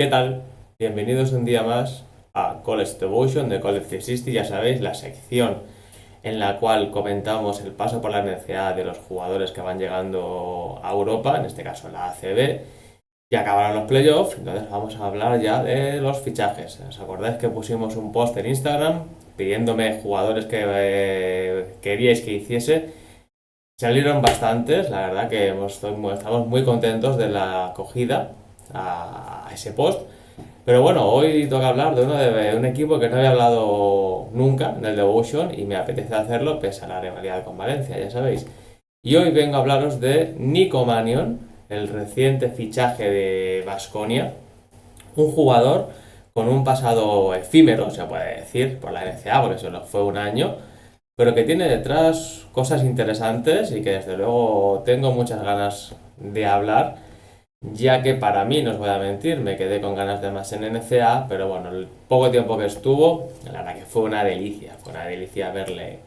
¿Qué tal? Bienvenidos un día más a College Devotion de College 360, ya sabéis, la sección en la cual comentamos el paso por la universidad de los jugadores que van llegando a Europa, en este caso la ACB, y acabaron los playoffs, entonces vamos a hablar ya de los fichajes. ¿Os acordáis que pusimos un post en Instagram pidiéndome jugadores que queríais que hiciese? Salieron bastantes, la verdad que estamos muy contentos de la acogida a ese post. Pero bueno, hoy toca hablar de un equipo que no había hablado nunca en el Devotion y me apetece hacerlo pese a la rivalidad con Valencia, ya sabéis. Y hoy vengo a hablaros de Nico Mannion, el reciente fichaje de Baskonia, un jugador con un pasado efímero, se puede decir, por la NCAA, porque solo fue un año, pero que tiene detrás cosas interesantes y que desde luego tengo muchas ganas de hablar, ya que para mí, no os voy a mentir, me quedé con ganas de más en NCA, pero bueno, el poco tiempo que estuvo, la verdad que fue una delicia verle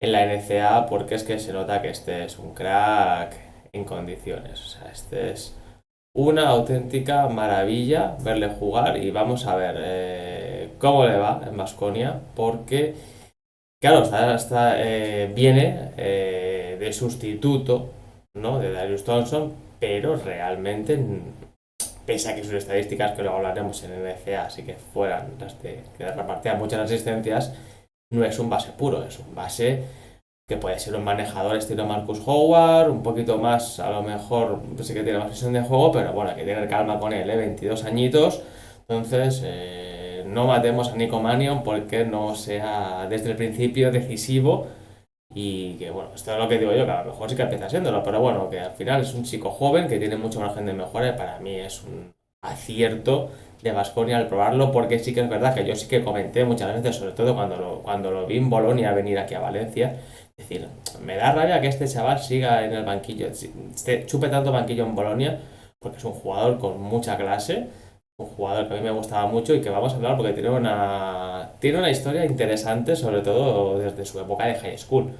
en la NCA porque es que se nota que este es un crack en condiciones, o sea, este es una auténtica maravilla verle jugar y vamos a ver cómo le va en Baskonia porque, claro, viene de sustituto, ¿no? De Darius Thompson, pero realmente, pese a que sus estadísticas, que luego hablaremos en NCA, así que fueran las de que repartían muchas asistencias, no es un base puro, es un base que puede ser un manejador estilo Marcus Howard, un poquito más, a lo mejor, pues sí que tiene más visión de juego, pero bueno, hay que tener calma con él, 22 añitos, entonces no matemos a Nico Mannion porque no sea desde el principio decisivo y que bueno, esto es lo que digo yo, que a lo mejor sí que empieza siéndolo, pero bueno, que al final es un chico joven que tiene mucho margen de mejora y para mí es un acierto de Baskonia al probarlo, porque sí que es verdad que yo sí que comenté muchas veces, sobre todo cuando lo vi en Bolonia venir aquí a Valencia, es decir, me da rabia que este chaval siga en el banquillo, chupe tanto banquillo en Bolonia, porque es un jugador con mucha clase, un jugador que a mí me gustaba mucho y que vamos a hablar porque tiene una historia interesante, sobre todo desde su época de high school,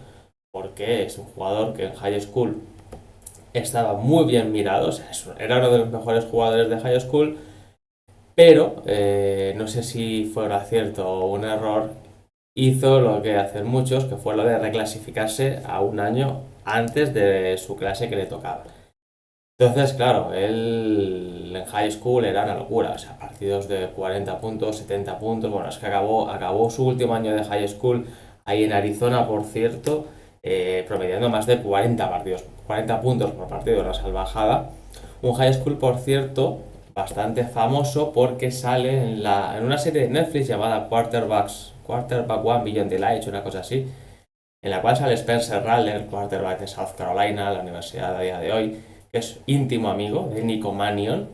porque es un jugador que en high school estaba muy bien mirado, o sea, era uno de los mejores jugadores de high school, pero no sé si fue un acierto o un error, hizo lo que hacen muchos, que fue lo de reclasificarse a un año antes de su clase que le tocaba. Entonces, claro, él en high school era una locura, o sea, partidos de 40 puntos, 70 puntos, bueno, es que acabó su último año de high school ahí en Arizona, por cierto, promediando más de 40 partidos, 40 puntos por partido, una salvajada. Un high school, por cierto, bastante famoso porque sale en una serie de Netflix llamada Quarterback One Beyond the Lights, una cosa así, en la cual sale Spencer Rattler, quarterback de South Carolina, la universidad a día de hoy, que es íntimo amigo de Nico Mannion.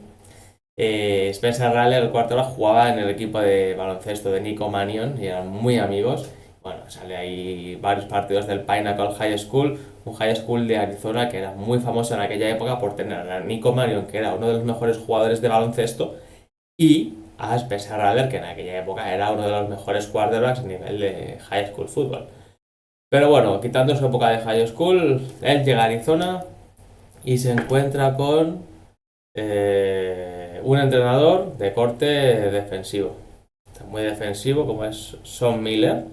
Spencer Rattler, el quarterback, jugaba en el equipo de baloncesto de Nico Mannion y eran muy amigos. Bueno, sale ahí varios partidos del Pinnacle High School, un high school de Arizona que era muy famoso en aquella época por tener a Nico Mannion, que era uno de los mejores jugadores de baloncesto, y a Spencer Rattler, que en aquella época era uno de los mejores quarterbacks a nivel de high school fútbol. Pero bueno, quitando su época de high school, él llega a Arizona y se encuentra con un entrenador de corte defensivo. Muy defensivo, como es Son Miller,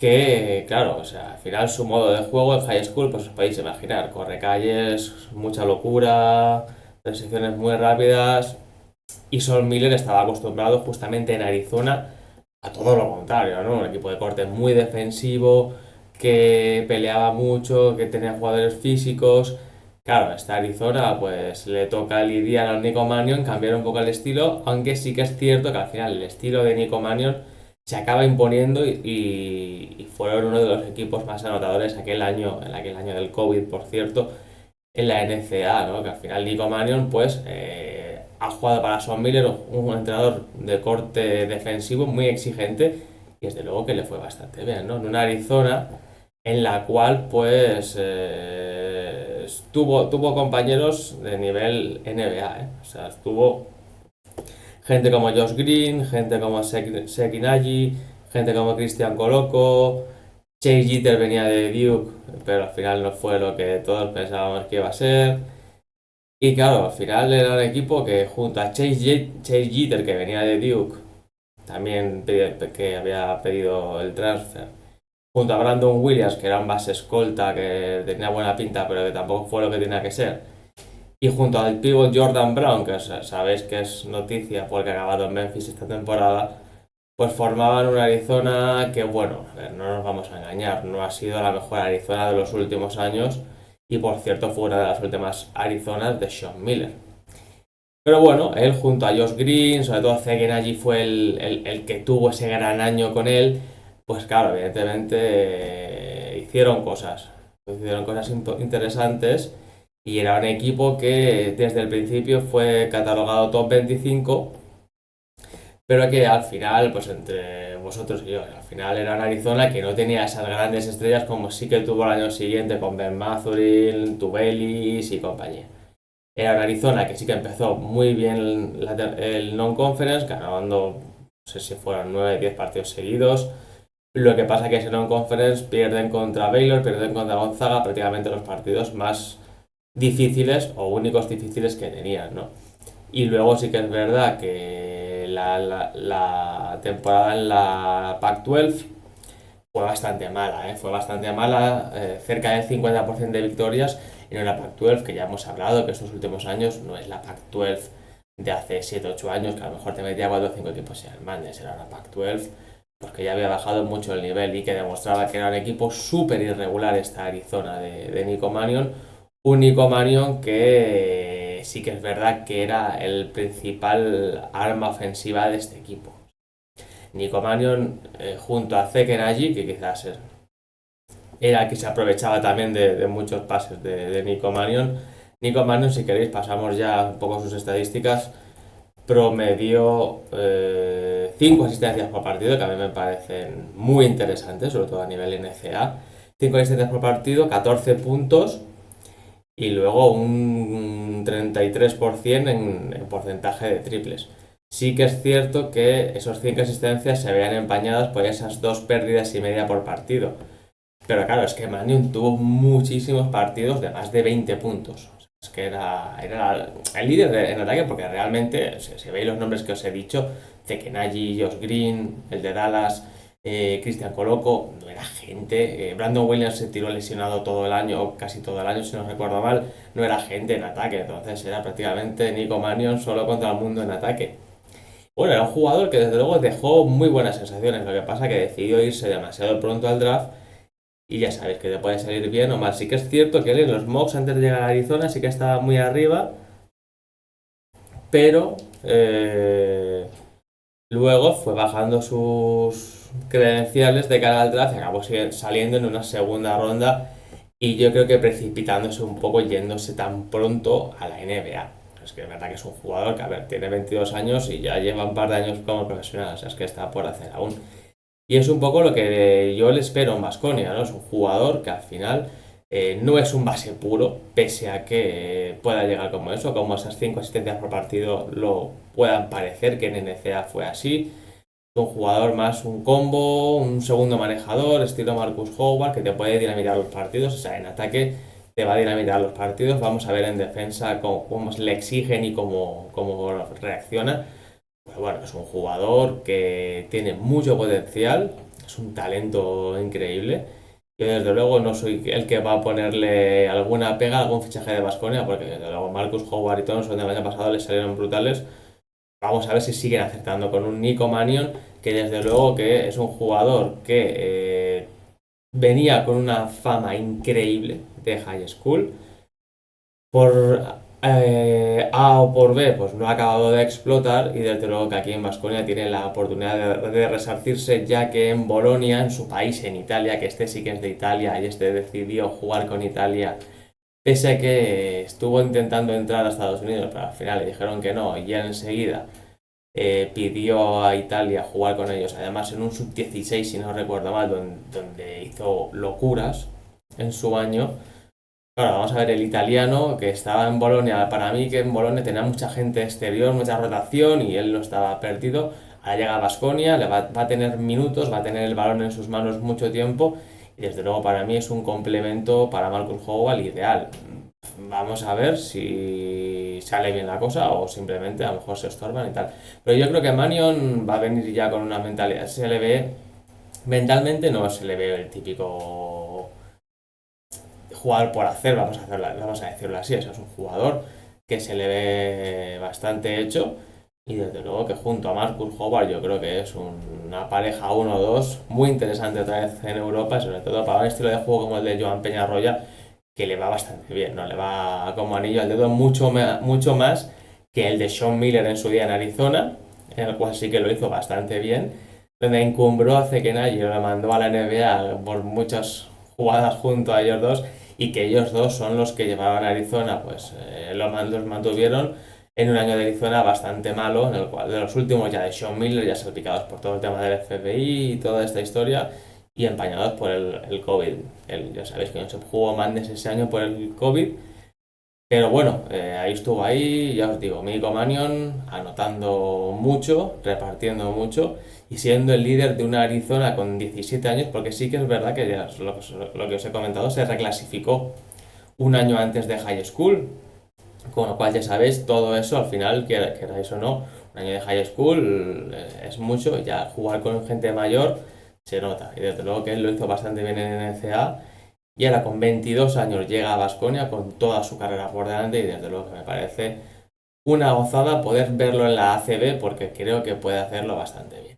que, claro, o sea, al final su modo de juego en high school, pues os podéis imaginar, corre calles, mucha locura, transiciones muy rápidas, y Son Miller estaba acostumbrado justamente en Arizona a todo lo contrario, ¿no? Un equipo de corte muy defensivo, que peleaba mucho, que tenía jugadores físicos. Claro, esta Arizona pues le toca lidiar al Nico Mannion, cambiar un poco el estilo, aunque sí que es cierto que al final el estilo de Nico Mannion se acaba imponiendo y fueron uno de los equipos más anotadores en aquel año del COVID, por cierto, en la NCAA, ¿no? Que al final Nico Mannion pues ha jugado para Son Miller, un entrenador de corte defensivo muy exigente y desde luego que le fue bastante bien, ¿no? En una Arizona en la cual pues tuvo compañeros de nivel NBA, ¿eh? O sea, estuvo gente como Josh Green, gente como Seki Nagy, gente como Christian Coloco, Chase Jeter venía de Duke, pero al final no fue lo que todos pensábamos que iba a ser. Y claro, al final era un equipo que junto a Chase Jeter, que venía de Duke, también que había pedido el transfer, junto a Brandon Williams, que era un base escolta que tenía buena pinta, pero que tampoco fue lo que tenía que ser, y junto al pívot Jordan Brown, que sabéis que es noticia porque ha acabado en Memphis esta temporada, pues formaban una Arizona que, bueno, a ver, no nos vamos a engañar, no ha sido la mejor Arizona de los últimos años y por cierto fue una de las últimas Arizonas de Sean Miller. Pero bueno, él junto a Josh Green, sobre todo Zeke allí fue el que tuvo ese gran año con él, pues claro, evidentemente hicieron cosas interesantes y era un equipo que desde el principio fue catalogado top 25, pero que al final, pues entre vosotros y yo, al final era un Arizona que no tenía esas grandes estrellas como sí que tuvo el año siguiente con Ben Mathurin, Tubelis y compañía. Era un Arizona que sí que empezó muy bien el non-conference, ganando, no sé si fueron 9 10 partidos seguidos. Lo que pasa es que ese non-conference pierden contra Baylor, pierden contra Gonzaga, prácticamente los partidos más difíciles o únicos difíciles que tenían, ¿no? Y luego sí que es verdad que la temporada en la Pac-12 fue bastante mala, ¿eh? Fue bastante mala, cerca del 50% de victorias en una Pac-12 que ya hemos hablado que estos últimos años no es la Pac-12 de hace 7 8 años, que a lo mejor te metía 4 o 5 equipos en el Madness, era una Pac-12 porque ya había bajado mucho el nivel y que demostraba que era un equipo súper irregular esta Arizona de Nico Mannion. Un Nico Mannion que sí que es verdad que era el principal arma ofensiva de este equipo. Nico Mannion junto a Zeke Naji, que quizás era el que se aprovechaba también de muchos pases de Nico Mannion. Nico Mannion, si queréis, pasamos ya un poco sus estadísticas. Promedió 5 asistencias por partido, que a mí me parecen muy interesantes, sobre todo a nivel NCAA. 5 asistencias por partido, 14 puntos y luego un 33% en porcentaje de triples. Sí que es cierto que esos 5 asistencias se veían empañadas por esas 2 pérdidas y media por partido. Pero claro, es que Mannion tuvo muchísimos partidos de más de 20 puntos. Es que era el líder en ataque porque realmente se veis los nombres que os he dicho, Zekenaji, Josh Green, el de Dallas, Christian Coloco, no era gente. Brandon Williams se tiró lesionado todo el año, o casi todo el año si no recuerdo mal, no era gente en ataque, entonces era prácticamente Nico Mannion solo contra el mundo en ataque. Bueno, era un jugador que desde luego dejó muy buenas sensaciones, lo que pasa que decidió irse demasiado pronto al draft y ya sabéis que te puede salir bien o mal. Sí que es cierto que él en los mocks antes de llegar a Arizona sí que estaba muy arriba, pero luego fue bajando sus credenciales de cara al draft y acabó saliendo en una segunda ronda y yo creo que precipitándose un poco yéndose tan pronto a la NBA. Es que es verdad que es un jugador que, a ver, tiene 22 años y ya lleva un par de años como profesional, o sea, es que está por hacer aún. Y es un poco lo que yo le espero en Baskonia, ¿no? Es un jugador que al final no es un base puro, pese a que pueda llegar como eso, como esas 5 asistencias por partido lo puedan parecer, que en NCAA fue así. Un jugador más un combo, un segundo manejador, estilo Marcus Howard, que te puede dinamitar los partidos, o sea, en ataque te va a dinamitar los partidos. Vamos a ver en defensa cómo le exigen y cómo reacciona. Pues bueno, es un jugador que tiene mucho potencial, es un talento increíble. Yo desde luego no soy el que va a ponerle alguna pega a algún fichaje de Baskonia, porque desde luego Marcus Howard y Thompson del año pasado les salieron brutales. Vamos a ver si siguen acertando con un Nico Mannion, que desde luego que es un jugador que venía con una fama increíble de high school. Por A o por B, pues no ha acabado de explotar y desde luego que aquí en Baskonia tiene la oportunidad de resarcirse, ya que en Bolonia, en su país, en Italia, que este sí que es de Italia y este decidió jugar con Italia, pese a que estuvo intentando entrar a Estados Unidos, pero al final le dijeron que no y ya enseguida pidió a Italia jugar con ellos, además en un sub-16, si no recuerdo mal, donde hizo locuras en su año. Claro, vamos a ver el italiano que estaba en Bolonia. Para mí que en Bolonia tenía mucha gente exterior, mucha rotación y él no estaba perdido. Ahora llega a Baskonia, va a tener minutos, va a tener el balón en sus manos mucho tiempo y desde luego para mí es un complemento para Marcus Howard ideal. Vamos a ver sale bien la cosa o simplemente a lo mejor se estorban y tal. Pero yo creo que Manion va a venir ya con una mentalidad, se le ve, mentalmente no se le ve el típico jugador por hacer, vamos a decirlo así, eso es un jugador que se le ve bastante hecho y desde luego que junto a Marcus Howard yo creo que es una pareja 1-2 muy interesante otra vez en Europa, sobre todo para un estilo de juego como el de Joan Peñarroya que le va bastante bien, ¿no? Le va como anillo al dedo mucho más que el de Sean Miller en su día en Arizona, en el cual sí que lo hizo bastante bien, donde encumbró a Zequenay y lo mandó a la NBA por muchas jugadas junto a ellos dos y que ellos dos son los que llevaban a Arizona, pues los mantuvieron en un año de Arizona bastante malo, en el cual de los últimos ya de Sean Miller, ya salpicados por todo el tema del FBI y toda esta historia, y empañados por el COVID. Ya sabéis que no se jugó Madness ese año por el COVID, pero bueno, ahí estuvo ahí, ya os digo, Mico Mannion anotando mucho, repartiendo mucho y siendo el líder de una Arizona con 17 años, porque sí que es verdad que ya lo que os he comentado, se reclasificó un año antes de high school, con lo cual ya sabéis, todo eso al final, queráis o no, un año de high school es mucho, ya jugar con gente mayor se nota, y desde luego que él lo hizo bastante bien en NCAA, y ahora con 22 años llega a Baskonia con toda su carrera por delante, y desde luego que me parece una gozada poder verlo en la ACB, porque creo que puede hacerlo bastante bien.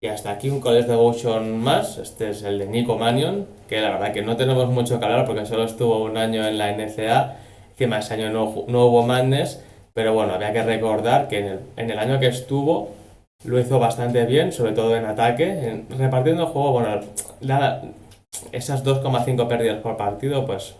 Y hasta aquí un College Devotion más, este es el de Nico Mannion, que la verdad que no tenemos mucho que hablar porque solo estuvo un año en la NCAA, encima ese año no hubo Madness, pero bueno, había que recordar que en el año que estuvo lo hizo bastante bien, sobre todo en ataque, repartiendo el juego, bueno, esas 2,5 pérdidas por partido, pues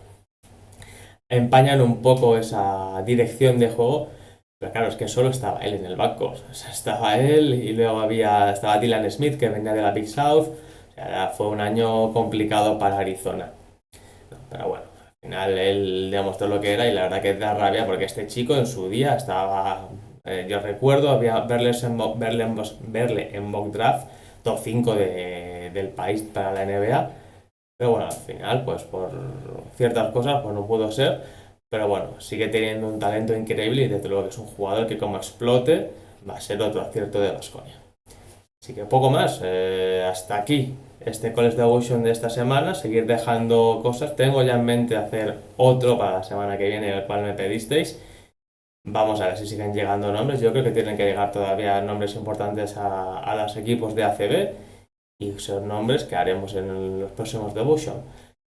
empañan un poco esa dirección de juego, pero claro, es que solo estaba él en el backcourt. O sea, estaba él y luego estaba Dylan Smith que venía de la Big South. O sea, fue un año complicado para Arizona. Pero bueno, al final él demostró lo que era y la verdad que da rabia porque este chico en su día estaba. Yo recuerdo verle en mock draft top 5 del país para la NBA. Pero bueno, al final, pues por ciertas cosas, pues no pudo ser. Pero bueno, sigue teniendo un talento increíble y desde luego que es un jugador que como explote va a ser otro acierto de Baskonia. Así que poco más, hasta aquí este College Devotion de esta semana, seguir dejando cosas. Tengo ya en mente hacer otro para la semana que viene, el cual me pedisteis. Vamos a ver si siguen llegando nombres. Yo creo que tienen que llegar todavía nombres importantes a los equipos de ACB y son nombres que haremos en los próximos Devotion.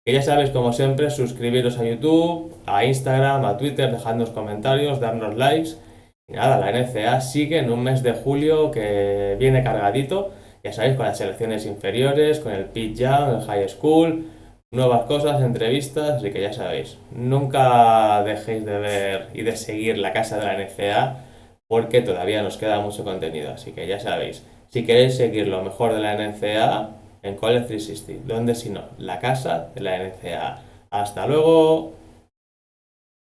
Que ya sabéis, como siempre, suscribiros a YouTube, a Instagram, a Twitter, dejadnos comentarios, darnos likes. Y nada, la NCAA sigue en un mes de julio que viene cargadito, ya sabéis, con las selecciones inferiores, con el Pete Young, el High School, nuevas cosas, entrevistas, así que ya sabéis, nunca dejéis de ver y de seguir la casa de la NCAA porque todavía nos queda mucho contenido, así que ya sabéis, si queréis seguir lo mejor de la NCAA, en College 360, donde si no, la casa de la NCAA. Hasta luego.